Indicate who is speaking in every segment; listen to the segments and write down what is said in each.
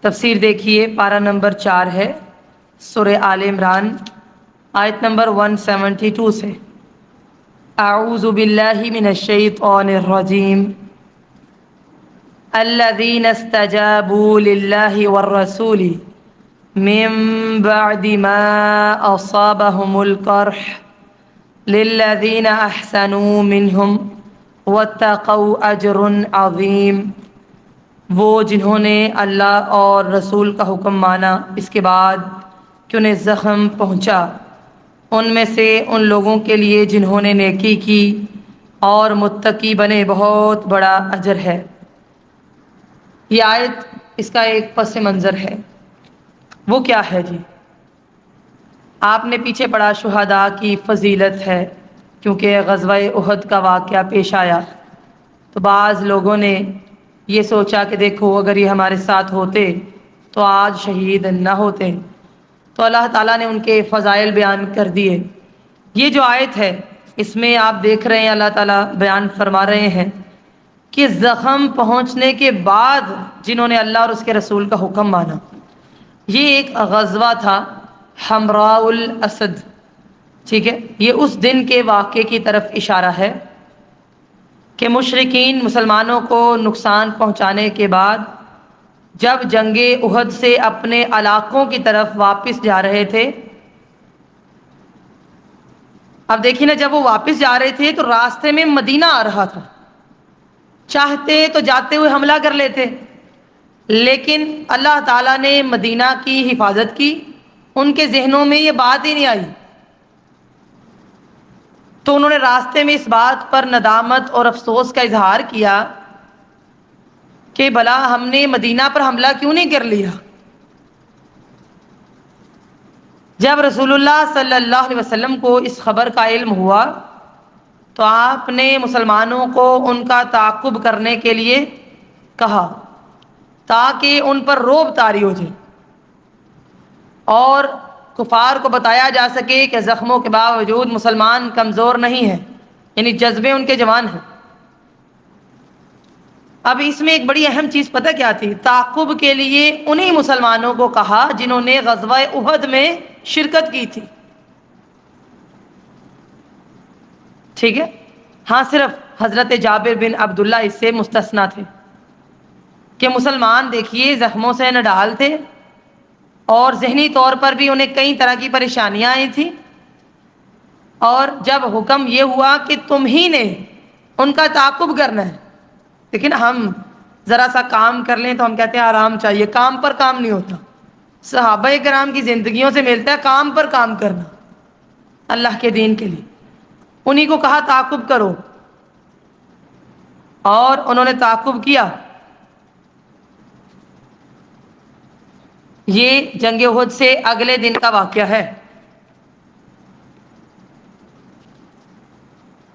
Speaker 1: تفسیر دیکھیے، پارہ نمبر 4 ہے، سورہ آل عمران، آیت نمبر 172 سے۔ اعوذ باللہ من الشیطان الرجیم، الذین استجابوا للہ والرسول من بعد ما اصابهم القرح للذین احسنوا منہم واتقوا اجر عظیم۔ وہ جنہوں نے اللہ اور رسول کا حکم مانا اس کے بعد کہ انہیں زخم پہنچا، ان میں سے ان لوگوں کے لیے جنہوں نے نیکی کی اور متقی بنے بہت بڑا اجر ہے۔ یہ آیت اس کا ایک پس منظر ہے۔ وہ کیا ہے جی؟ آپ نے پیچھے پڑھا شہداء کی فضیلت ہے، کیونکہ غزوہ احد کا واقعہ پیش آیا تو بعض لوگوں نے یہ سوچا کہ دیکھو اگر یہ ہمارے ساتھ ہوتے تو آج شہید نہ ہوتے، تو اللہ تعالیٰ نے ان کے فضائل بیان کر دیے۔ یہ جو آیت ہے اس میں آپ دیکھ رہے ہیں اللہ تعالیٰ بیان فرما رہے ہیں کہ زخم پہنچنے کے بعد جنہوں نے اللہ اور اس کے رسول کا حکم مانا، یہ ایک غزوہ تھا حمراء الاسد، ٹھیک ہے؟ یہ اس دن کے واقعے کی طرف اشارہ ہے کہ مشرکین مسلمانوں کو نقصان پہنچانے کے بعد جب جنگ احد سے اپنے علاقوں کی طرف واپس جا رہے تھے، اب دیکھیے نا، جب وہ واپس جا رہے تھے تو راستے میں مدینہ آ رہا تھا، چاہتے تو جاتے ہوئے حملہ کر لیتے، لیکن اللہ تعالیٰ نے مدینہ کی حفاظت کی، ان کے ذہنوں میں یہ بات ہی نہیں آئی، تو انہوں نے راستے میں اس بات پر ندامت اور افسوس کا اظہار کیا کہ بھلا ہم نے مدینہ پر حملہ کیوں نہیں کر لیا۔ جب رسول اللہ صلی اللہ علیہ وسلم کو اس خبر کا علم ہوا تو آپ نے مسلمانوں کو ان کا تعاقب کرنے کے لیے کہا تاکہ ان پر رعب طاری ہو جائے اور کفار کو بتایا جا سکے کہ زخموں کے باوجود مسلمان کمزور نہیں ہیں، یعنی جذبے ان کے جوان ہیں۔ اب اس میں ایک بڑی اہم چیز پتہ کیا تھی؟ تعاقب کے لیے انہی مسلمانوں کو کہا جنہوں نے غزوہ احد میں شرکت کی تھی، ٹھیک ہے؟ ہاں، صرف حضرت جابر بن عبداللہ اس سے مستثنیٰ تھے کہ مسلمان دیکھیے زخموں سے نڈال تھے اور ذہنی طور پر بھی انہیں کئی طرح کی پریشانیاں آئی تھیں، اور جب حکم یہ ہوا کہ تم ہی نے ان کا تعاقب کرنا ہے، لیکن ہم ذرا سا کام کر لیں تو ہم کہتے ہیں آرام چاہیے، کام پر کام نہیں ہوتا۔ صحابہ کرام کی زندگیوں سے ملتا ہے کام پر کام کرنا اللہ کے دین کے لیے۔ انہی کو کہا تعاقب کرو، اور انہوں نے تعاقب کیا۔ یہ جنگ احد سے اگلے دن کا واقعہ ہے۔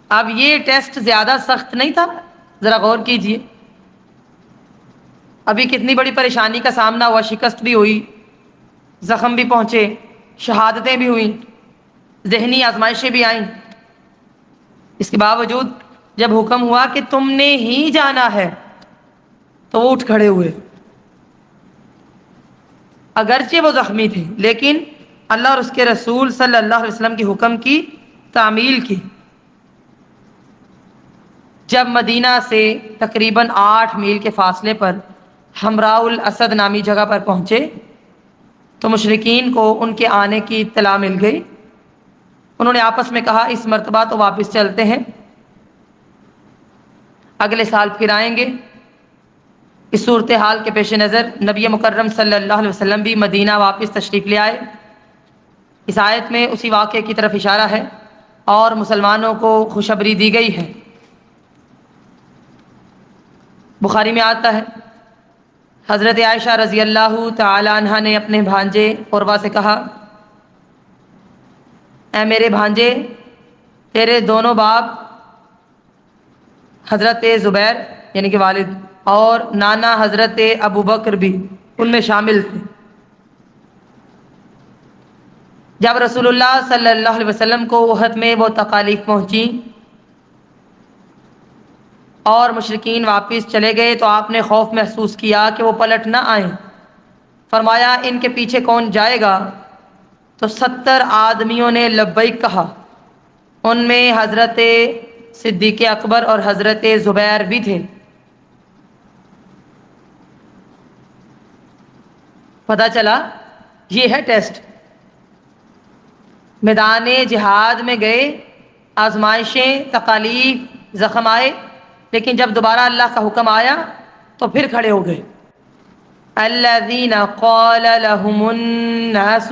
Speaker 1: اب یہ ٹیسٹ زیادہ سخت نہیں تھا، ذرا غور کیجئے، ابھی کتنی بڑی پریشانی کا سامنا ہوا، شکست بھی ہوئی، زخم بھی پہنچے، شہادتیں بھی ہوئیں، ذہنی آزمائشیں بھی آئیں، اس کے باوجود جب حکم ہوا کہ تم نے ہی جانا ہے تو وہ اٹھ کھڑے ہوئے، اگرچہ وہ زخمی تھے لیکن اللہ اور اس کے رسول صلی اللہ علیہ وسلم کے حکم کی تعمیل کی۔ جب مدینہ سے تقریباً 8 میل کے فاصلے پر حمراء الاسد نامی جگہ پر پہنچے تو مشرکین کو ان کے آنے کی اطلاع مل گئی۔ انہوں نے آپس میں کہا اس مرتبہ تو واپس چلتے ہیں، اگلے سال پھر آئیں گے۔ اس صورتحال کے پیش نظر نبی مکرم صلی اللہ علیہ وسلم بھی مدینہ واپس تشریف لے آئے۔ اس آیت میں اسی واقعے کی طرف اشارہ ہے اور مسلمانوں کو خوشخبری دی گئی ہے۔ بخاری میں آتا ہے حضرت عائشہ رضی اللہ تعالی عنہا نے اپنے بھانجے عروہ سے کہا، اے میرے بھانجے، تیرے دونوں باپ حضرت زبیر یعنی کہ والد اور نانا حضرت ابو بکر بھی ان میں شامل تھے۔ جب رسول اللہ صلی اللہ علیہ وسلم کو احد میں وہ تکالیف پہنچی اور مشرکین واپس چلے گئے تو آپ نے خوف محسوس کیا کہ وہ پلٹ نہ آئیں، فرمایا ان کے پیچھے کون جائے گا؟ تو 70 آدمیوں نے لبیک کہا، ان میں حضرت صدیق اکبر اور حضرت زبیر بھی تھے۔ پتہ چلا یہ ہے ٹیسٹ۔ میدان جہاد میں گئے، آزمائشیں، تکالیف، زخم آئے، لیکن جب دوبارہ اللہ کا حکم آیا تو پھر کھڑے ہو گئے۔ الذین قال لهم الناس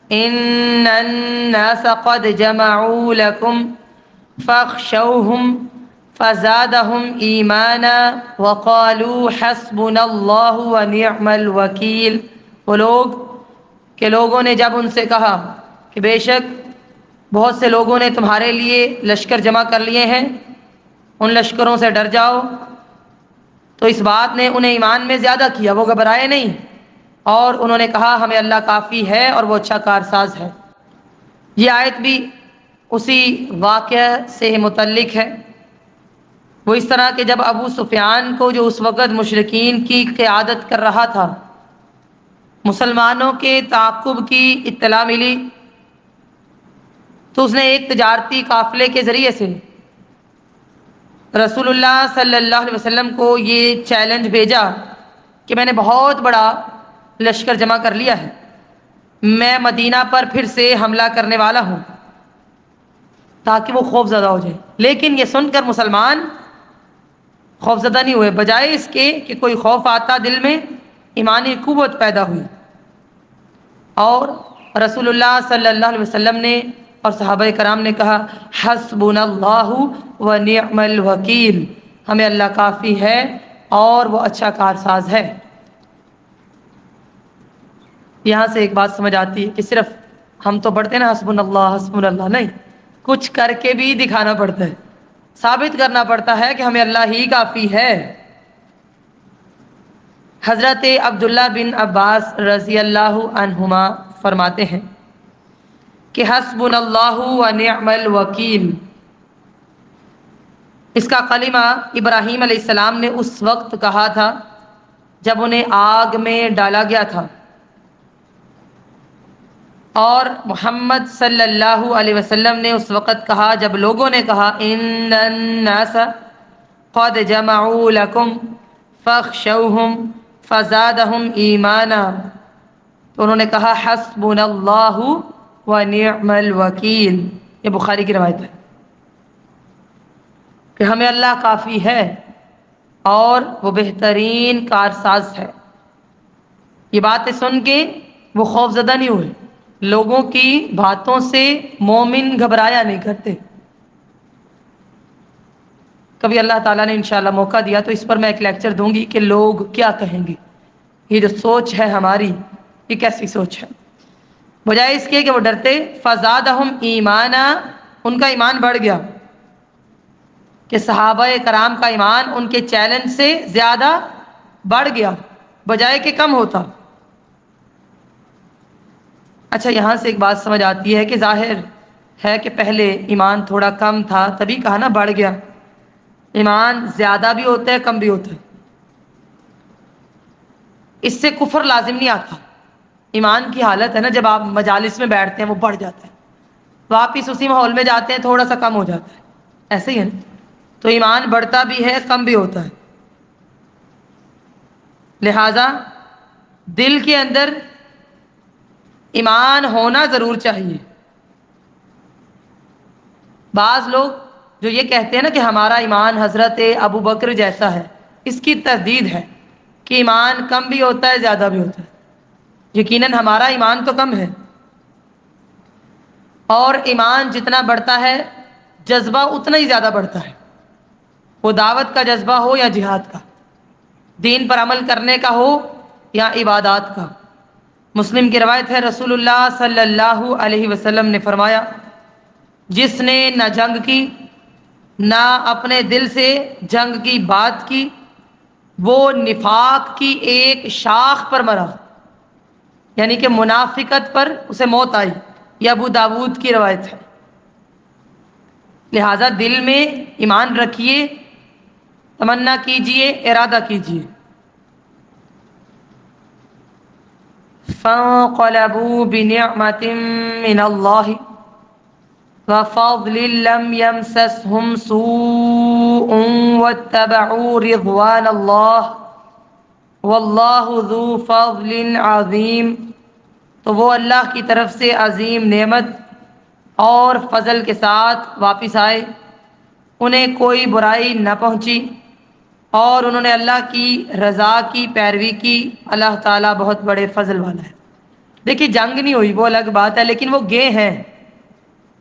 Speaker 1: ان الناس قد جمعوا لكم فاخشوهم فزادهم ایمانا وقالوا حسبنا اللہ ونعم الوکیل۔ وہ لوگ کہ لوگوں نے جب ان سے کہا کہ بے شک بہت سے لوگوں نے تمہارے لیے لشکر جمع کر لیے ہیں، ان لشکروں سے ڈر جاؤ، تو اس بات نے انہیں ایمان میں زیادہ کیا، وہ گھبرائے نہیں، اور انہوں نے کہا ہمیں اللہ کافی ہے اور وہ اچھا کارساز ہے۔ یہ آیت بھی اسی واقعہ سے متعلق ہے۔ وہ اس طرح کہ جب ابو سفیان کو جو اس وقت مشرکین کی قیادت کر رہا تھا، مسلمانوں کے تعاقب کی اطلاع ملی تو اس نے ایک تجارتی قافلے کے ذریعے سے رسول اللہ صلی اللہ علیہ وسلم کو یہ چیلنج بھیجا کہ میں نے بہت بڑا لشکر جمع کر لیا ہے، میں مدینہ پر پھر سے حملہ کرنے والا ہوں، تاکہ وہ خوف زدہ ہو جائے۔ لیکن یہ سن کر مسلمان خوف زدہ نہیں ہوئے، بجائے اس کے کہ کوئی خوف آتا دل میں، ایمانی قوت پیدا ہوئی، اور رسول اللہ صلی اللہ علیہ وسلم نے اور صحابہ کرام نے کہا حسبنا اللہ ونعم الوکیل، ہمیں اللہ کافی ہے اور وہ اچھا کارساز ہے۔ یہاں سے ایک بات سمجھ آتی ہے کہ صرف ہم تو پڑھتے ہیں نا حسبنا اللہ، نہیں، کچھ کر کے بھی دکھانا پڑتا ہے، ثابت کرنا پڑتا ہے کہ ہمیں اللہ ہی کافی ہے۔ حضرت عبداللہ بن عباس رضی اللہ عنہما فرماتے ہیں کہ حسبنا اللہ ونعم الوکیل، اس کا کلمہ ابراہیم علیہ السلام نے اس وقت کہا تھا جب انہیں آگ میں ڈالا گیا تھا، اور محمد صلی اللہ علیہ وسلم نے اس وقت کہا جب لوگوں نے کہا ان الناس قد جمعوا لکم فاخشوہم فزادہم ایمانا، تو انہوں نے کہا حسبنا اللہ ونعم الوکیل۔ یہ بخاری کی روایت ہے کہ ہمیں اللہ کافی ہے اور وہ بہترین کارساز ہے۔ یہ باتیں سن کے وہ خوف زدہ نہیں ہوئے، لوگوں کی باتوں سے مومن گھبرایا نہیں کرتے۔ کبھی اللہ تعالیٰ نے انشاءاللہ موقع دیا تو اس پر میں ایک لیکچر دوں گی کہ لوگ کیا کہیں گے، یہ جو سوچ ہے ہماری یہ کیسی سوچ ہے۔ بجائے اس کے کہ وہ ڈرتے، فزادہم ایمانا، ان کا ایمان بڑھ گیا، کہ صحابہ کرام کا ایمان ان کے چیلنج سے زیادہ بڑھ گیا بجائے کہ کم ہوتا۔ اچھا، یہاں سے ایک بات سمجھ آتی ہے کہ ظاہر ہے کہ پہلے ایمان تھوڑا کم تھا، تبھی کہا نا بڑھ گیا۔ ایمان زیادہ بھی ہوتا ہے، کم بھی ہوتا ہے، اس سے کفر لازم نہیں آتا۔ ایمان کی حالت ہے نا، جب آپ مجالس میں بیٹھتے ہیں وہ بڑھ جاتا ہے، واپس اسی ماحول میں جاتے ہیں تھوڑا سا کم ہو جاتا ہے، ایسے ہی ہے نا۔ تو ایمان بڑھتا بھی ہے، کم بھی ہوتا ہے، لہذا دل کے اندر ایمان ہونا ضرور چاہیے۔ بعض لوگ جو یہ کہتے ہیں نا کہ ہمارا ایمان حضرت ابو بکر جیسا ہے، اس کی تردید ہے کہ ایمان کم بھی ہوتا ہے، زیادہ بھی ہوتا ہے۔ یقیناً ہمارا ایمان تو کم ہے، اور ایمان جتنا بڑھتا ہے جذبہ اتنا ہی زیادہ بڑھتا ہے، وہ دعوت کا جذبہ ہو یا جہاد کا، دین پر عمل کرنے کا ہو یا عبادات کا۔ مسلم کی روایت ہے، رسول اللہ صلی اللہ علیہ وسلم نے فرمایا جس نے نہ جنگ کی نہ اپنے دل سے جنگ کی بات کی، وہ نفاق کی ایک شاخ پر مرا، یعنی کہ منافقت پر اسے موت آئی۔ یہ ابو داود کی روایت ہے۔ لہذا دل میں ایمان رکھیے، تمنا کیجئے، ارادہ کیجئے۔ فانقلبوا بنعمة من الله وفضل لم يمسسهم سوء واتبعوا رضوان الله واللہ ذو فضل عظیم۔ تو وہ اللہ کی طرف سے عظیم نعمت اور فضل کے ساتھ واپس آئے، انہیں کوئی برائی نہ پہنچی اور انہوں نے اللہ کی رضا کی پیروی کی۔ اللہ تعالیٰ بہت بڑے فضل والا ہے۔ دیکھیے جنگ نہیں ہوئی وہ الگ بات ہے، لیکن وہ گئے ہیں،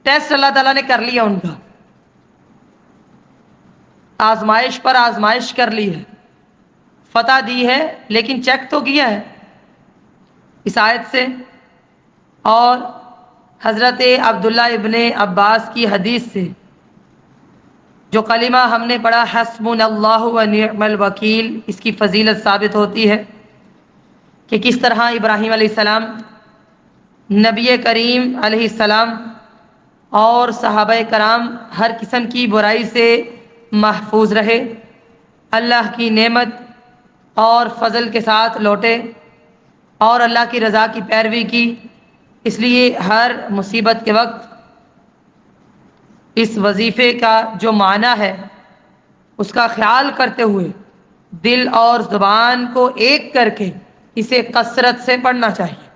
Speaker 1: ٹیسٹ اللہ تعالیٰ نے کر لیا ان کا، آزمائش پر آزمائش کر لی ہے، فتح دی ہے، لیکن چیک تو کیا ہے اس آیت سے۔ اور حضرت عبداللہ ابن عباس کی حدیث سے جو کلمہ ہم نے پڑھا حسبنا اللہ و نعم الوکیل، اس کی فضیلت ثابت ہوتی ہے کہ کس طرح ابراہیم علیہ السلام، نبی کریم علیہ السلام اور صحابہ کرام ہر قسم کی برائی سے محفوظ رہے، اللہ کی نعمت اور فضل کے ساتھ لوٹے اور اللہ کی رضا کی پیروی کی۔ اس لیے ہر مصیبت کے وقت اس وظیفے کا جو معنی ہے اس کا خیال کرتے ہوئے دل اور زبان کو ایک کر کے اسے کثرت سے پڑھنا چاہیے،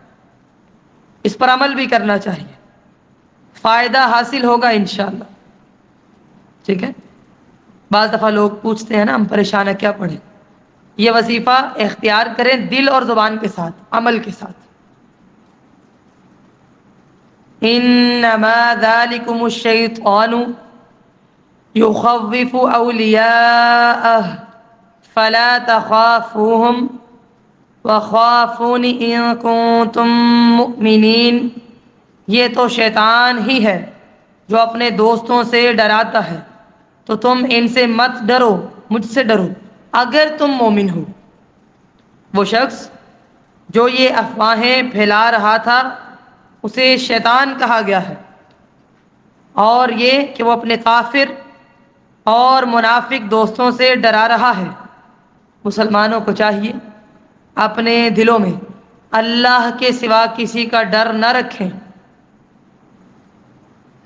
Speaker 1: اس پر عمل بھی کرنا چاہیے، فائدہ حاصل ہوگا انشاءاللہ۔ ٹھیک ہے، بعض دفعہ لوگ پوچھتے ہیں نا ہم پریشان ہیں کیا پڑھیں، یہ وظیفہ اختیار کریں دل اور زبان کے ساتھ، عمل کے ساتھ۔ انما ذالکم الشیطان یخوف اولیاءہ فلا تخافوہم وخافون ان کنتم مؤمنین۔ یہ تو شیطان ہی ہے جو اپنے دوستوں سے ڈراتا ہے، تو تم ان سے مت ڈرو، مجھ سے ڈرو اگر تم مومن ہو۔ وہ شخص جو یہ افواہیں پھیلا رہا تھا اسے شیطان کہا گیا ہے، اور یہ کہ وہ اپنے کافر اور منافق دوستوں سے ڈرا رہا ہے۔ مسلمانوں کو چاہیے اپنے دلوں میں اللہ کے سوا کسی کا ڈر نہ رکھیں۔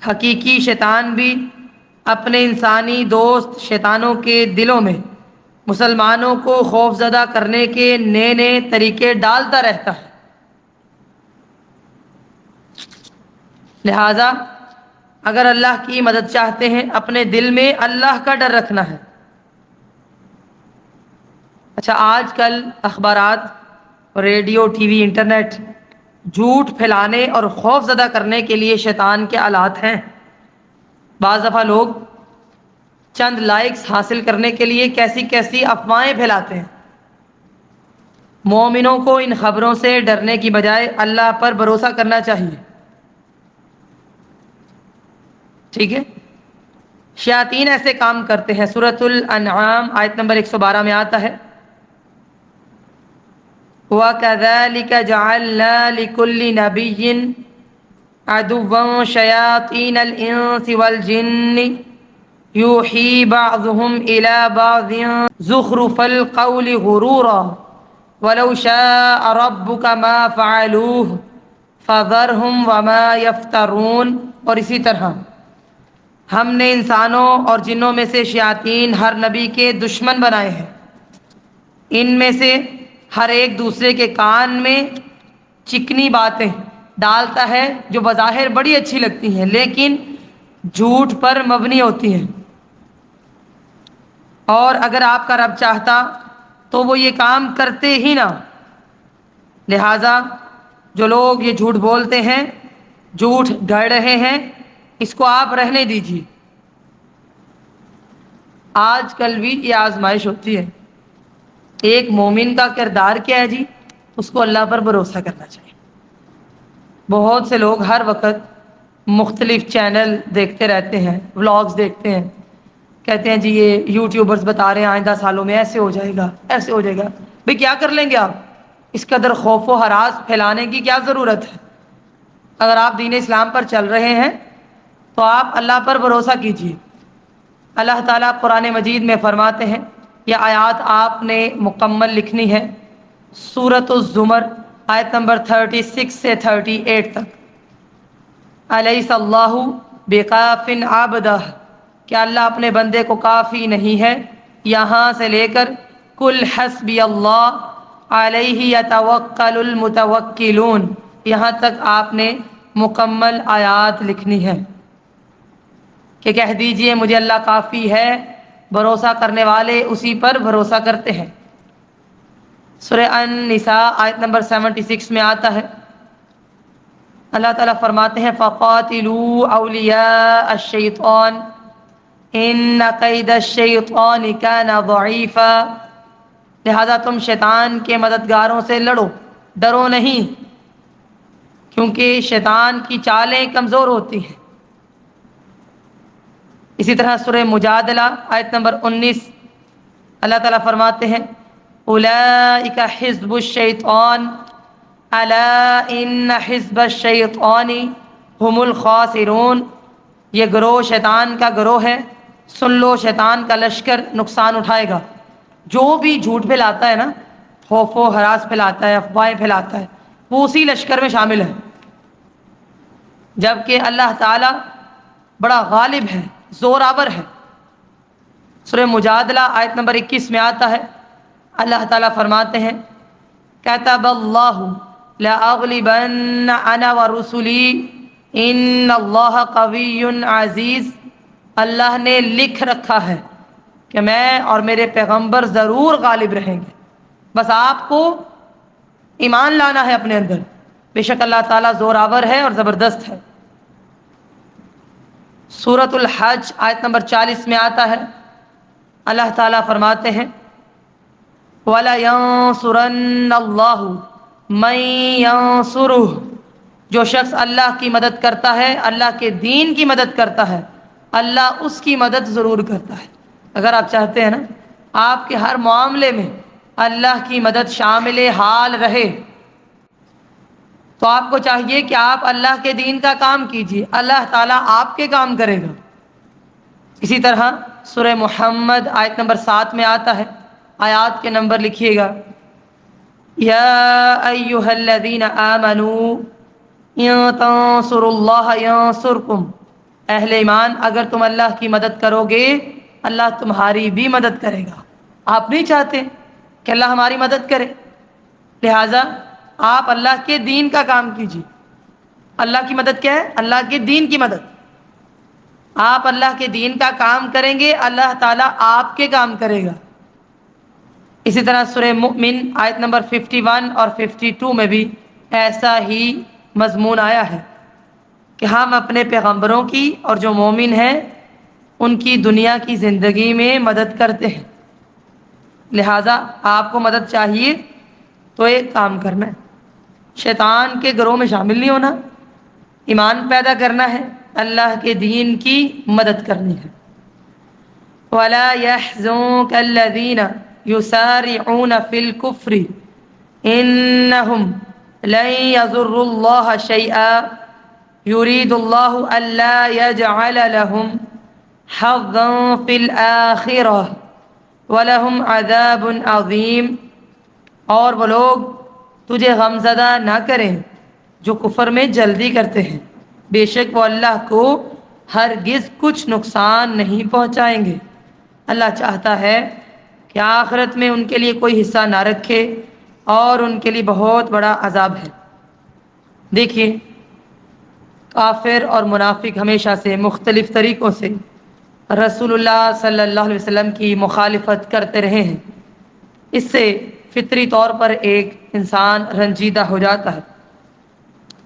Speaker 1: حقیقی شیطان بھی اپنے انسانی دوست شیطانوں کے دلوں میں مسلمانوں کو خوف زدہ کرنے کے نئے نئے طریقے ڈالتا رہتا ہے، لہذا اگر اللہ کی مدد چاہتے ہیں اپنے دل میں اللہ کا ڈر رکھنا ہے۔ اچھا، آج کل اخبارات، ریڈیو، ٹی وی، انٹرنیٹ جھوٹ پھیلانے اور خوف زدہ کرنے کے لیے شیطان کے آلات ہیں۔ بعض دفعہ لوگ چند لائکس حاصل کرنے کے لیے کیسی کیسی افواہیں پھیلاتے ہیں۔ مومنوں کو ان خبروں سے ڈرنے کی بجائے اللہ پر بھروسہ کرنا چاہیے۔ ٹھیک ہے، شیاطین ایسے کام کرتے ہیں۔ سورۃ الانعام آیت نمبر 112 میں آتا ہے وَكَذَلِكَ جَعَلْنَا لِكُلِّ نَبِيٍّ عَدُوًّا شَيَاطِينَ الْإِنسِ وَالْجِنِّ يُوحِي بَعْضُهُمْ إِلَى بَعْضٍ زُخْرُفَ الْقَوْلِ غُرُورًا وَلَوْ شَاءَ رَبُّكَ مَا فَعَلُوهُ فَذَرْهُمْ وَمَا يَفْتَرُونَ۔ اور اسی طرح ہم نے انسانوں اور جنوں میں سے شیاطین ہر نبی کے دشمن بنائے ہیں، ان میں سے ہر ایک دوسرے کے کان میں چکنی باتیں ڈالتا ہے جو بظاہر بڑی اچھی لگتی ہیں لیکن جھوٹ پر مبنی ہوتی ہیں، اور اگر آپ کا رب چاہتا تو وہ یہ کام کرتے ہی نہ۔ لہذا جو لوگ یہ جھوٹ بولتے ہیں، جھوٹ گڑھ رہے ہیں، اس کو آپ رہنے دیجیے۔ آج کل بھی یہ آزمائش ہوتی ہے۔ ایک مومن کا کردار کیا ہے جی؟ اس کو اللہ پر بھروسہ کرنا چاہیے۔ بہت سے لوگ ہر وقت مختلف چینل دیکھتے رہتے ہیں، ولاگز دیکھتے ہیں، کہتے ہیں جی یہ یوٹیوبرز بتا رہے ہیں آئندہ سالوں میں ایسے ہو جائے گا، ایسے ہو جائے گا۔ بھئی کیا کر لیں گے آپ؟ اس قدر خوف و ہراس پھیلانے کی کیا ضرورت ہے؟ اگر آپ دین اسلام پر چل رہے ہیں تو آپ اللہ پر بھروسہ کیجیے۔ اللہ تعالیٰ قرآن مجید میں فرماتے ہیں، یہ آیات آپ نے مکمل لکھنی ہے، سورۃ الزمر آیت نمبر 36 سے 38 تک۔ الیس اللہ بکاف عبدہ، کیا اللہ اپنے بندے کو کافی نہیں ہے، یہاں سے لے کر کل حسبی اللہ علیہ یتوکل المتوکلون، یہاں تک آپ نے مکمل آیات لکھنی ہے کہ کہہ دیجئے مجھے اللہ کافی ہے، بھروسہ کرنے والے اسی پر بھروسہ کرتے ہیں۔ سورہ النساء آیت نمبر 76 میں آتا ہے، اللہ تعالیٰ فرماتے ہیں فَقَاتِلُوا أَوْلِيَاءَ الشَّيْطَانِ إِنَّ كَيْدَ الشَّيْطَانِ كَانَ ضَعِيفًا، لہذا تم شیطان کے مددگاروں سے لڑو، ڈرو نہیں، کیونکہ شیطان کی چالیں کمزور ہوتی ہیں۔ اسی طرح سورہ مجادلہ آیت نمبر 19 اللہ تعالیٰ فرماتے ہیں اولئک حزب الشیطان الا ان حزب الشیطان هم الخاسرون، یہ گروہ شیطان کا گروہ ہے، سن لو شیطان کا لشکر نقصان اٹھائے گا۔ جو بھی جھوٹ پھیلاتا ہے نا، خوف و ہراس پھیلاتا ہے، افواہیں پھیلاتا ہے، وہ اسی لشکر میں شامل ہے، جبکہ اللہ تعالیٰ بڑا غالب ہے، زور آور ہے۔ سورہ مجادلہ آیت نمبر 21 میں آتا ہے، اللہ تعالیٰ فرماتے ہیں کتب اللہ لاغلبن انا ورسلی ان اللہ قوی عزیز، اللہ نے لکھ رکھا ہے کہ میں اور میرے پیغمبر ضرور غالب رہیں گے، بس آپ کو ایمان لانا ہے اپنے اندر، بے شک اللہ تعالیٰ زور آور ہے اور زبردست ہے۔ سورۃ الحج آیت نمبر 40 میں آتا ہے، اللہ تعالیٰ فرماتے ہیں وَلَيَنصُرَنَّ اللَّهُ مَن يَنصُرُهُ، جو شخص اللہ کی مدد کرتا ہے، اللہ کے دین کی مدد کرتا ہے، اللہ اس کی مدد ضرور کرتا ہے۔ اگر آپ چاہتے ہیں نا آپ کے ہر معاملے میں اللہ کی مدد شامل حال رہے، تو آپ کو چاہیے کہ آپ اللہ کے دین کا کام کیجیے، اللہ تعالیٰ آپ کے کام کرے گا۔ اسی طرح سورہ محمد آیت نمبر 7 میں آتا ہے، آیات کے نمبر لکھیے گا، یا ایہا الذین آمنوا ان تنصروا اللہ ینصرکم، اہل ایمان اگر تم اللہ کی مدد کرو گے اللہ تمہاری بھی مدد کرے گا۔ آپ نہیں چاہتے کہ اللہ ہماری مدد کرے، لہٰذا آپ اللہ کے دین کا کام کیجیے۔ اللہ کی مدد کیا ہے؟ اللہ کے دین کی مدد۔ آپ اللہ کے دین کا کام کریں گے، اللہ تعالیٰ آپ کے کام کرے گا۔ اسی طرح سورہ مؤمن آیت نمبر 51 اور 52 میں بھی ایسا ہی مضمون آیا ہے کہ ہم اپنے پیغمبروں کی اور جو مومن ہیں ان کی دنیا کی زندگی میں مدد کرتے ہیں، لہٰذا آپ کو مدد چاہیے تو ایک کام کرنا ہے، شیطان کے گروہ میں شامل نہیں ہونا، ایمان پیدا کرنا ہے، اللہ کے دین کی مدد کرنی ہے۔ وَلَا يَحْزُنكَ الَّذِينَ يُسَارِعُونَ فِي الْكُفْرِ إِنَّهُمْ لَن يَضُرُّوا اللَّهَ شَيْئًا يُرِيدُ اللَّهُ أَلَّا يَجْعَلَ لَهُمْ حَظًّا فِي الْآخِرَةِ وَلَهُمْ عَذَابٌ عَظِيمٌ، اور وہ لوگ تجھے غمزدہ نہ کریں جو کفر میں جلدی کرتے ہیں، بے شک وہ اللہ کو ہرگز کچھ نقصان نہیں پہنچائیں گے۔ اللہ چاہتا ہے کہ آخرت میں ان کے لیے کوئی حصہ نہ رکھے اور ان کے لیے بہت بڑا عذاب ہے۔ دیکھیے کافر اور منافق ہمیشہ سے مختلف طریقوں سے رسول اللہ صلی اللہ علیہ وسلم کی مخالفت کرتے رہے ہیں، اس سے فطری طور پر ایک انسان رنجیدہ ہو جاتا ہے۔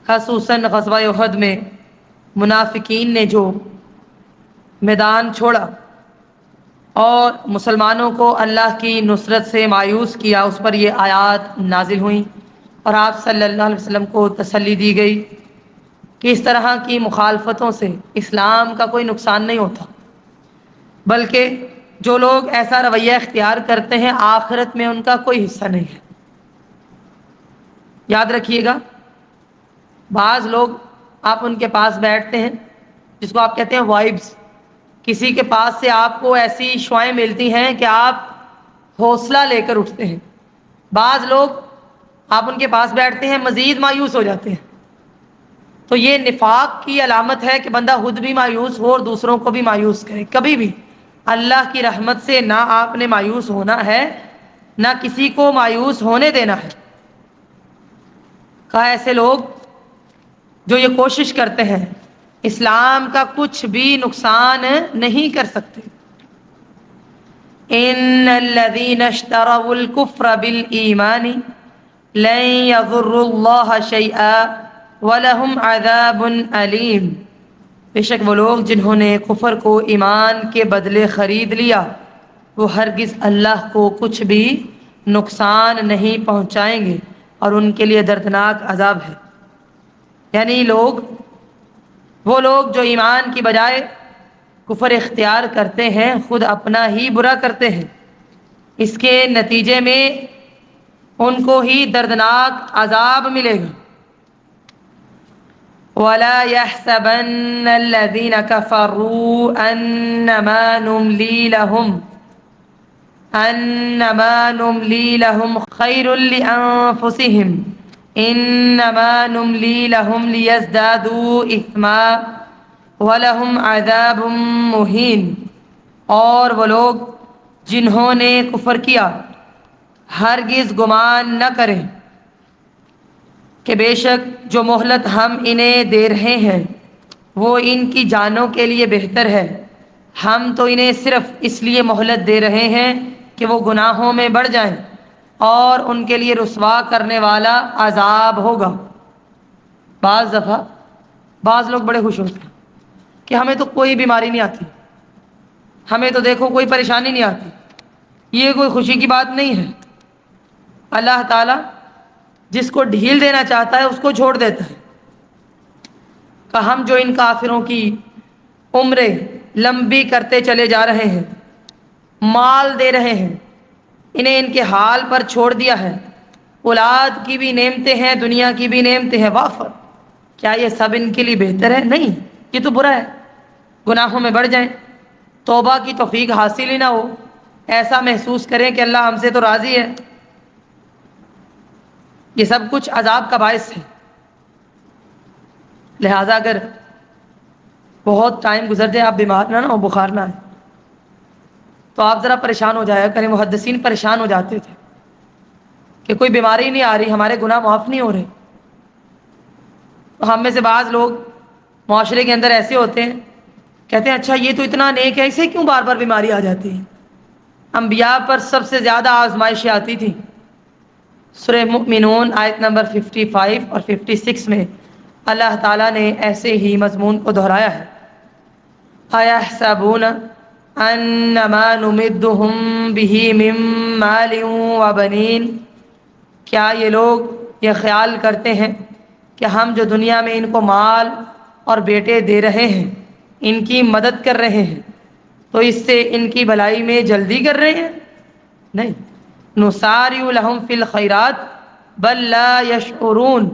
Speaker 1: خصوصاً غزوہ احد میں منافقین نے جو میدان چھوڑا اور مسلمانوں کو اللہ کی نصرت سے مایوس کیا، اس پر یہ آیات نازل ہوئیں اور آپ صلی اللہ علیہ وسلم کو تسلی دی گئی کہ اس طرح کی مخالفتوں سے اسلام کا کوئی نقصان نہیں ہوتا، بلکہ جو لوگ ایسا رویہ اختیار کرتے ہیں آخرت میں ان کا کوئی حصہ نہیں ہے۔ یاد رکھیے گا، بعض لوگ آپ ان کے پاس بیٹھتے ہیں جس کو آپ کہتے ہیں وائبس، کسی کے پاس سے آپ کو ایسی شعائیں ملتی ہیں کہ آپ حوصلہ لے کر اٹھتے ہیں۔ بعض لوگ آپ ان کے پاس بیٹھتے ہیں مزید مایوس ہو جاتے ہیں۔ تو یہ نفاق کی علامت ہے کہ بندہ خود بھی مایوس ہو اور دوسروں کو بھی مایوس کرے۔ کبھی بھی اللہ کی رحمت سے نہ آپ نے مایوس ہونا ہے، نہ کسی کو مایوس ہونے دینا ہے۔ کہا ایسے لوگ جو یہ کوشش کرتے ہیں اسلام کا کچھ بھی نقصان نہیں کر سکتے۔ ان الذين اشتروا الكفر بالایمان لن يضروا الله شيئا ولهم عذاب علیم۔ بے شک وہ لوگ جنہوں نے کفر کو ایمان کے بدلے خرید لیا وہ ہرگز اللہ کو کچھ بھی نقصان نہیں پہنچائیں گے اور ان کے لیے دردناک عذاب ہے۔ یعنی وہ لوگ جو ایمان کی بجائے کفر اختیار کرتے ہیں خود اپنا ہی برا کرتے ہیں، اس کے نتیجے میں ان کو ہی دردناک عذاب ملے گا۔ وَلَا يَحْسَبَنَّ الَّذِينَ كَفَرُوا أَنَّمَا نُمْلِي لَهُمْ خَيْرٌ لِأَنفُسِهِمْ إِنَّمَا نُمْلِي لَهُمْ لِيَزْدَادُوا إِثْمًا وَلَهُمْ عَذَابٌ مُّهِينٌ۔ اور وہ لوگ جنہوں نے کفر کیا ہرگز گمان نہ کریں کہ بے شک جو مہلت ہم انہیں دے رہے ہیں وہ ان کی جانوں کے لیے بہتر ہے، ہم تو انہیں صرف اس لیے مہلت دے رہے ہیں کہ وہ گناہوں میں بڑھ جائیں اور ان کے لیے رسوا کرنے والا عذاب ہوگا۔ بعض دفعہ بعض لوگ بڑے خوش ہوتے ہیں کہ ہمیں تو کوئی بیماری نہیں آتی، ہمیں تو دیکھو کوئی پریشانی نہیں آتی، یہ کوئی خوشی کی بات نہیں ہے۔ اللہ تعالیٰ جس کو ڈھیل دینا چاہتا ہے اس کو چھوڑ دیتا ہے۔ کہ ہم جو ان کافروں کی عمریں لمبی کرتے چلے جا رہے ہیں، مال دے رہے ہیں، انہیں ان کے حال پر چھوڑ دیا ہے، اولاد کی بھی نعمتیں ہیں، دنیا کی بھی نعمتیں ہیں، وافر، کیا یہ سب ان کے لیے بہتر ہے؟ نہیں، یہ تو برا ہے۔ گناہوں میں بڑھ جائیں، توبہ کی توفیق حاصل ہی نہ ہو، ایسا محسوس کریں کہ اللہ ہم سے تو راضی ہے، یہ سب کچھ عذاب کا باعث ہے۔ لہٰذا اگر بہت ٹائم گزر جائے، آپ بیمار نہ ہو، بخار نہ آئے، تو آپ ذرا پریشان ہو جایا کریں۔ محدثین پریشان ہو جاتے تھے کہ کوئی بیماری نہیں آ رہی، ہمارے گناہ معاف نہیں ہو رہے۔ تو ہم میں سے بعض لوگ معاشرے کے اندر ایسے ہوتے ہیں، کہتے ہیں اچھا یہ تو اتنا نیک ہے، اسے کیوں بار بار بیماری آ جاتی ہے؟ انبیاء پر سب سے زیادہ آزمائشیں آتی تھیں۔ سورہ مؤمنون آیت نمبر 55 اور 56 میں اللہ تعالیٰ نے ایسے ہی مضمون کو دہرایا ہے۔ أَيَحْسَبُونَ أَنَّمَا نُمِدُّهُم بِهِ مِن مَّالٍ وَبَنِينَ، کیا یہ لوگ یہ خیال کرتے ہیں کہ ہم جو دنیا میں ان کو مال اور بیٹے دے رہے ہیں، ان کی مدد کر رہے ہیں، تو اس سے ان کی بھلائی میں جلدی کر رہے ہیں؟ نہیں، نُسَارِعُ لَهُمْ فِي الْخَيْرَاتِ بَل لَّا يَشْعُرُونَ،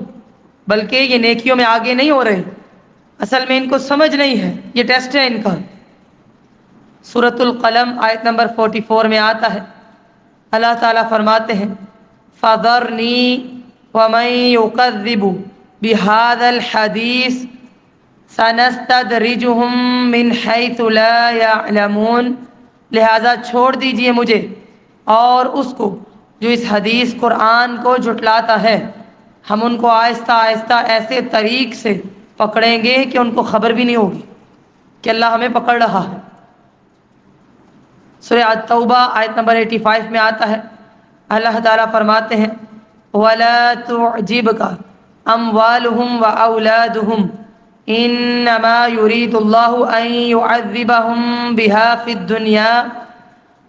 Speaker 1: بلکہ یہ نیکیوں میں آگے نہیں ہو رہے، اصل میں ان کو سمجھ نہیں ہے، یہ ٹیسٹ ہے ان کا۔ سورۃ القلم آیت نمبر 44 میں آتا ہے، اللہ تعالیٰ فرماتے ہیں فَذَرْنِي وَمَن يُكَذِّبُ بِهَذَا الْحَدِيثِ سَنَسْتَدْرِجُهُم مِّنْ حَيْثُ لَا يَعْلَمُونَ، لہذا چھوڑ دیجئے مجھے اور اس کو جو اس حدیث قرآن کو جھٹلاتا ہے، ہم ان کو آہستہ آہستہ ایسے طریق سے پکڑیں گے کہ ان کو خبر بھی نہیں ہوگی کہ اللہ ہمیں پکڑ رہا ہے۔ سورہ التوبہ آیت نمبر 85 میں آتا ہے، اللہ تعالیٰ فرماتے ہیں وَلَا تُعْجِبْكَ أَمْوَالُهُمْ وَأَوْلَادُهُمْ إِنَّمَا يُرِيدُ اللَّهُ أَن يُعَذِّبَهُم بِهَا فِي الدُّنْيَا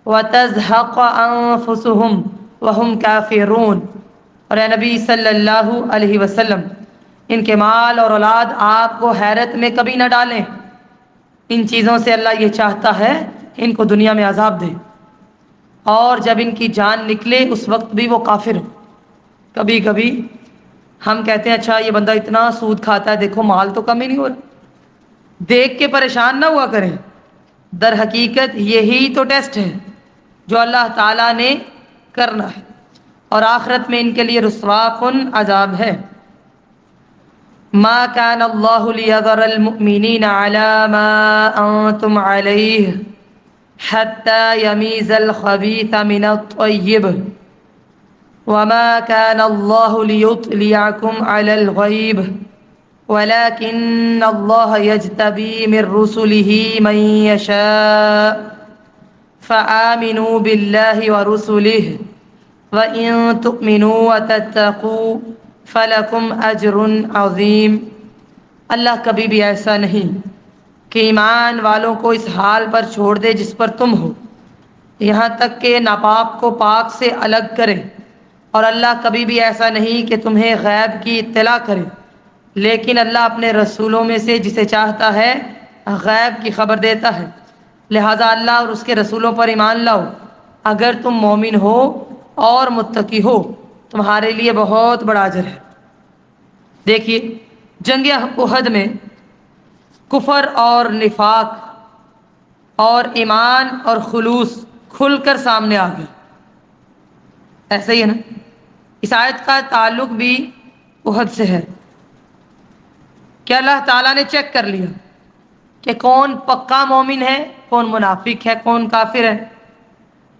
Speaker 1: وَتَزْهَقَ أَنفُسُهُمْ وَهُمْ كَافِرُونَ۔ اور اے نبی صلی اللہ علیہ وسلم، ان کے مال اور اولاد آپ کو حیرت میں کبھی نہ ڈالیں، ان چیزوں سے اللہ یہ چاہتا ہے کہ ان کو دنیا میں عذاب دے، اور جب ان کی جان نکلے اس وقت بھی وہ کافر ہو۔ کبھی کبھی ہم کہتے ہیں اچھا یہ بندہ اتنا سود کھاتا ہے، دیکھو مال تو کم ہی نہیں ہو رہا، دیکھ کے پریشان نہ ہوا کریں، در حقیقت یہی تو ٹیسٹ ہے جو اللہ تعالیٰ نے کرنا ہے۔ اور آخرت میں ان کے لیے رسوا کن عذاب ہے۔ ما كان الله ليذر المؤمنين على ما أنتم عليه حتى يميز الخبيث من الطيب وما كان الله ليطلعكم على الغيب ولكن الله يجتبي من رسله من يشاء فآمنوا بالله ورسله وَإِن تُؤْمِنُوا وَتَتَّقُوا فَلَكُمْ أَجْرٌ عَظِيمٌ۔ اللہ کبھی بھی ایسا نہیں کہ ایمان والوں کو اس حال پر چھوڑ دے جس پر تم ہو، یہاں تک کہ ناپاک کو پاک سے الگ کرے، اور اللہ کبھی بھی ایسا نہیں کہ تمہیں غیب کی اطلاع کرے، لیکن اللہ اپنے رسولوں میں سے جسے چاہتا ہے غیب کی خبر دیتا ہے۔ لہٰذا اللہ اور اس کے رسولوں پر ایمان لاؤ اگر تم مومن ہو اور متقی ہو، تمہارے لیے بہت بڑا اجر ہے۔ دیکھیے جنگ احد میں کفر اور نفاق اور ایمان اور خلوص کھل کر سامنے آ گئے، ایسا ہی ہے نا؟ اس آیت کا تعلق بھی احد سے ہے کہ اللہ تعالیٰ نے چیک کر لیا کہ کون پکا مومن ہے، کون منافق ہے، کون کافر ہے۔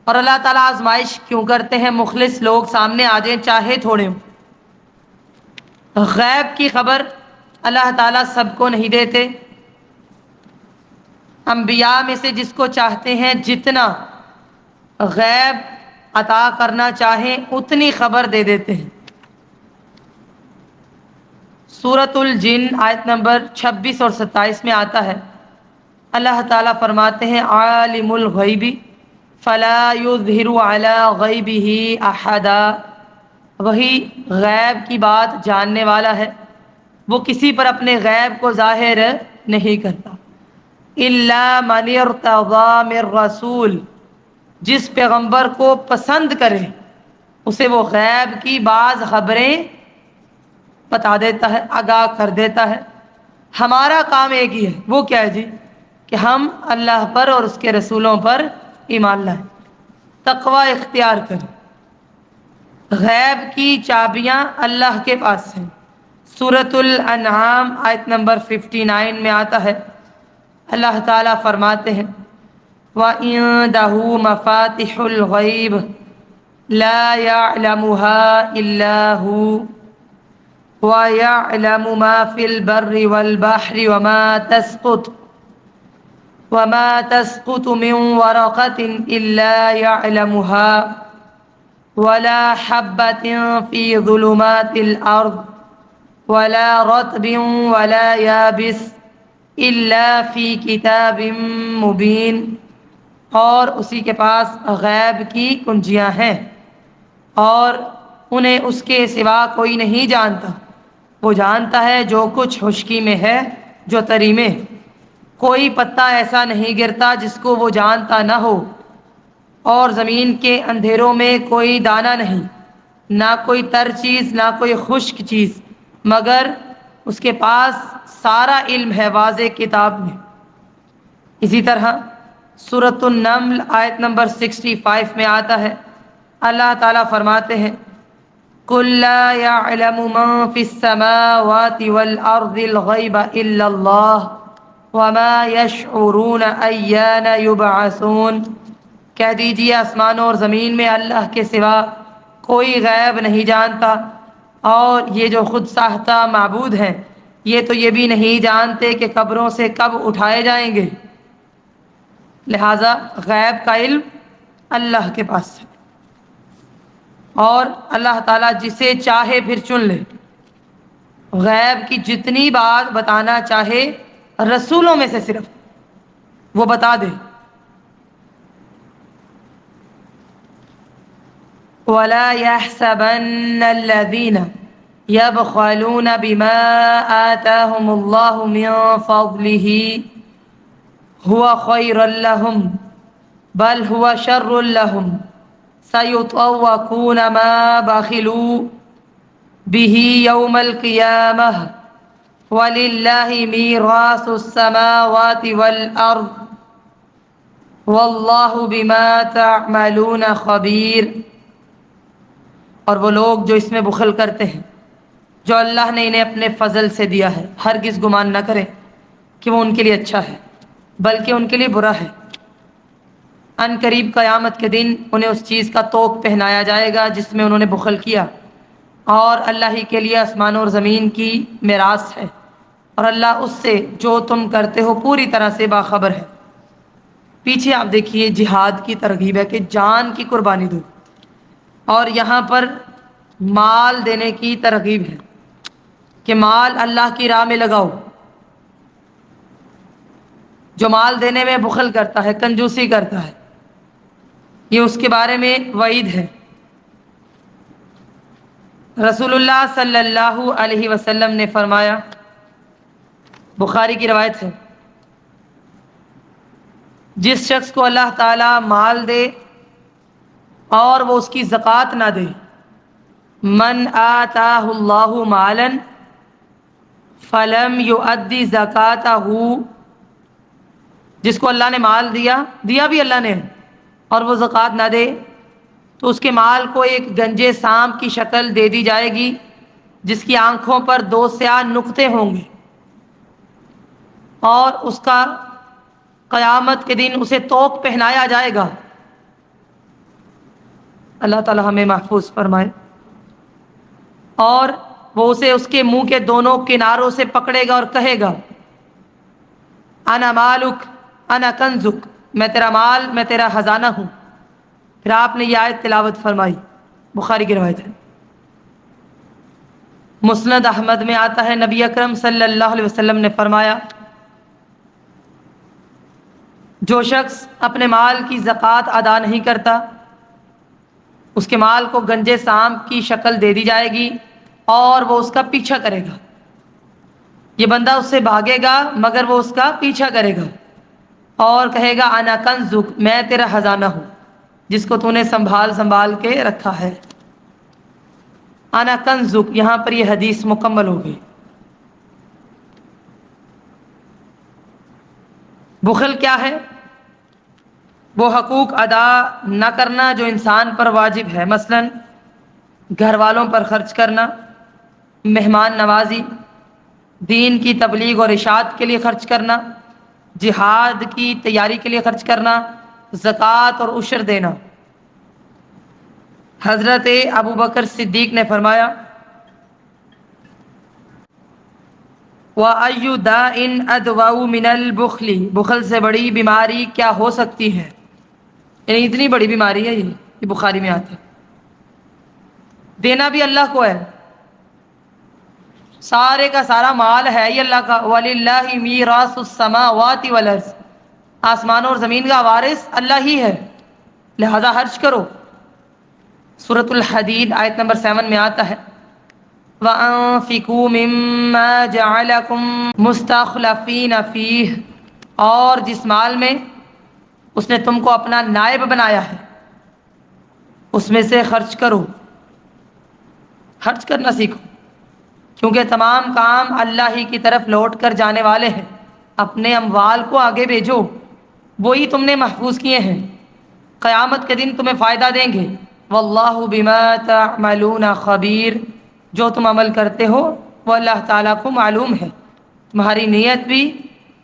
Speaker 1: اور اللہ تعالیٰ آزمائش کیوں کرتے ہیں؟ مخلص لوگ سامنے آ جائیں چاہے تھوڑے ہوں۔ غیب کی خبر اللہ تعالیٰ سب کو نہیں دیتے، انبیاء میں سے جس کو چاہتے ہیں جتنا غیب عطا کرنا چاہیں اتنی خبر دے دیتے ہیں۔ سورۃ الجن آیت نمبر 26 اور 27 میں آتا ہے، اللہ تعالیٰ فرماتے ہیں عالم الغیب فلا یظہر علی غیبہ احدا، وہی غیب کی بات جاننے والا ہے، وہ کسی پر اپنے غیب کو ظاہر نہیں کرتا۔ الا من ارتضی من رسول، جس پیغمبر کو پسند کرے اسے وہ غیب کی بعض خبریں بتا دیتا ہے، آگاہ کر دیتا ہے۔ ہمارا کام ایک ہی ہے، وہ کیا ہے جی؟ کہ ہم اللہ پر اور اس کے رسولوں پر ایمان لائیں، تقوی اختیار کریں۔ غیب کی چابیاں اللہ کے پاس ہیں۔ سورۃ الانعام آیت نمبر 59 میں آتا ہے، اللہ تعالیٰ فرماتے ہیں وَعِندَهُ مَفَاتِحُ الْغَيْبِ لَا يَعْلَمُهَا إِلَّا هُوَ وَيَعْلَمُ مَا فِي الْبَرِّ وَالْبَحْرِ وَمَا تَسْقُطُ مِنْ وَرَقَةٍ إِلَّا يَعْلَمُهَا وَلَا حَبَّةٍ فِي ظُلُمَاتِ الْأَرْضِ وَلَا رَطْبٍ وَلَا يَابِسٍ إِلَّا فِي كِتَابٍ مُبِينٍ۔ اور اسی کے پاس غیب کی کنجیاں ہیں اور انہیں اس کے سوا کوئی نہیں جانتا۔ وہ جانتا ہے جو کچھ خشکی میں ہے، جو تری میں، کوئی پتا ایسا نہیں گرتا جس کو وہ جانتا نہ ہو، اور زمین کے اندھیروں میں کوئی دانہ نہیں، نہ کوئی تر چیز نہ کوئی خشک چیز، مگر اس کے پاس سارا علم ہے واضح کتاب میں۔ اسی طرح سورۃ النمل آیت نمبر 65 میں آتا ہے، اللہ تعالیٰ فرماتے ہیں قُل لَّا يَعْلَمُ مَن فِي السَّمَاوَاتِ وَالْأَرْضِ الْغَيْبَ إِلَّا اللَّهُ وَمَا يَشْعُرُونَ أَيَّانَ يُبْعَثُونَ۔ کہہ دیجیے آسمانوں اور زمین میں اللہ کے سوا کوئی غیب نہیں جانتا، اور یہ جو خود ساختہ معبود ہیں یہ تو یہ بھی نہیں جانتے کہ قبروں سے کب اٹھائے جائیں گے۔ لہذا غیب کا علم اللہ کے پاس ہے، اور اللہ تعالیٰ جسے چاہے پھر چن لے، غیب کی جتنی بات بتانا چاہے رسولوں میں سے صرف وہ بتا دے۔ وَلَا يَحْسَبَنَّ الَّذِينَ يَبْخَلُونَ بِمَا آتَاهُمُ اللَّهُ مِن فَضْلِهِ هُوَ خَيْرًا لَّهُمْ بَلْ هُوَ شَرٌّ لَّهُمْ سَيُطَوَّقُونَ مَا بَخِلُوا بِهِ يَوْمَ الْقِيَامَةِ وَلِلَّهِ مِيرَاثُ السَّمَاوَاتِ وَالْأَرْضِ وَاللَّهُ بِمَا تَعْمَلُونَ خَبِيرٌ۔ اور وہ لوگ جو اس میں بخل کرتے ہیں جو اللہ نے انہیں اپنے فضل سے دیا ہے، ہرگز گمان نہ کریں کہ وہ ان کے لیے اچھا ہے، بلکہ ان کے لیے برا ہے۔ ان قریب قیامت کے دن انہیں اس چیز کا طوق پہنایا جائے گا جس میں انہوں نے بخل کیا، اور اللہ ہی کے لیے آسمان اور زمین کی میراث ہے، اور اللہ اس سے جو تم کرتے ہو پوری طرح سے باخبر ہے۔ پیچھے آپ دیکھیے جہاد کی ترغیب ہے کہ جان کی قربانی دو، اور یہاں پر مال دینے کی ترغیب ہے کہ مال اللہ کی راہ میں لگاؤ۔ جو مال دینے میں بخل کرتا ہے، کنجوسی کرتا ہے، یہ اس کے بارے میں وعید ہے۔ رسول اللہ صلی اللہ علیہ وسلم نے فرمایا، بخاری کی روایت ہے، جس شخص کو اللہ تعالی مال دے اور وہ اس کی زکوٰۃ نہ دے، من آتاہ اللہ مالا فلم یؤدی زکاتہ، جس کو اللہ نے مال دیا بھی اللہ نے، اور وہ زکوٰۃ نہ دے، تو اس کے مال کو ایک گنجے سانپ کی شکل دے دی جائے گی جس کی آنکھوں پر 2 سیاہ نقطے ہوں گے، اور اس کا قیامت کے دن اسے طوق پہنایا جائے گا۔ اللہ تعالی ہمیں محفوظ فرمائے۔ اور وہ اسے اس کے منہ کے دونوں کناروں سے پکڑے گا اور کہے گا، انا مالک انا کنزک، میں تیرا مال، میں تیرا خزانہ ہوں۔ پھر آپ نے یہ آیت تلاوت فرمائی، بخاری کی روایت ہے۔ مسند احمد میں آتا ہے، نبی اکرم صلی اللہ علیہ وسلم نے فرمایا، جو شخص اپنے مال کی زکوٰۃ ادا نہیں کرتا، اس کے مال کو گنجے سانپ کی شکل دے دی جائے گی اور وہ اس کا پیچھا کرے گا۔ یہ بندہ اس سے بھاگے گا مگر وہ اس کا پیچھا کرے گا اور کہے گا، انا کنزک، میں تیرا خزانہ ہوں جس کو تو نے سنبھال کے رکھا ہے۔ انا کنزک، یہاں پر یہ حدیث مکمل ہو گئی۔ بخل کیا ہے؟ وہ حقوق ادا نہ کرنا جو انسان پر واجب ہے، مثلا گھر والوں پر خرچ کرنا، مہمان نوازی، دین کی تبلیغ اور اشاعت کے لیے خرچ کرنا، جہاد کی تیاری کے لیے خرچ کرنا، زکوٰۃ اور عشر دینا۔ حضرت ابو بکر صدیق نے فرمایا، وَأَيُّ دَاءٍ أَدْوَأُ مِنَ الْبُخْلِ، بخل سے بڑی بیماری کیا ہو سکتی ہے؟ یعنی اتنی بڑی بیماری ہے یہ بخاری میں آتا ہے۔ دینا بھی اللہ کو ہے، سارے کا سارا مال ہے ہی اللہ کا، وَلِلَّهِ مِيرَاثُ السَّمَاوَاتِ وَالْأَرْضِ، آسمانوں اور زمین کا وارث اللہ ہی ہے، لہذا خرچ کرو۔ سورۃ الحدید آیت نمبر 7 میں آتا ہے، وَأَنفِقُوا مِمَّا جَعَلَكُم مُسْتَخْلَفِينَ فِيهِ، اور جس مال میں اس نے تم کو اپنا نائب بنایا ہے اس میں سے خرچ کرو، خرچ کرنا سیکھو، کیونکہ تمام کام اللہ ہی کی طرف لوٹ کر جانے والے ہیں۔ اپنے اموال کو آگے بھیجو، وہی تم نے محفوظ کیے ہیں، قیامت کے دن تمہیں فائدہ دیں گے۔ واللہ بما تعملون خبیر، جو تم عمل کرتے ہو وہ اللہ تعالیٰ کو معلوم ہے، تمہاری نیت بھی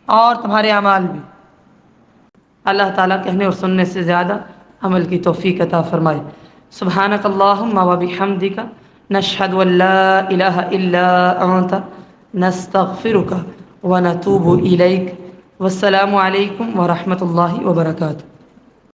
Speaker 1: اور تمہارے اعمال بھی۔ اللہ تعالیٰ کہنے اور سننے سے زیادہ عمل کی توفیق عطا فرمائے۔ سبحانک اللہم و بحمدک، نشہد ان لا الہ الا انت، نستغفرک و نتوب الیک۔ والسلام علیکم ورحمۃ اللہ وبرکاتہ۔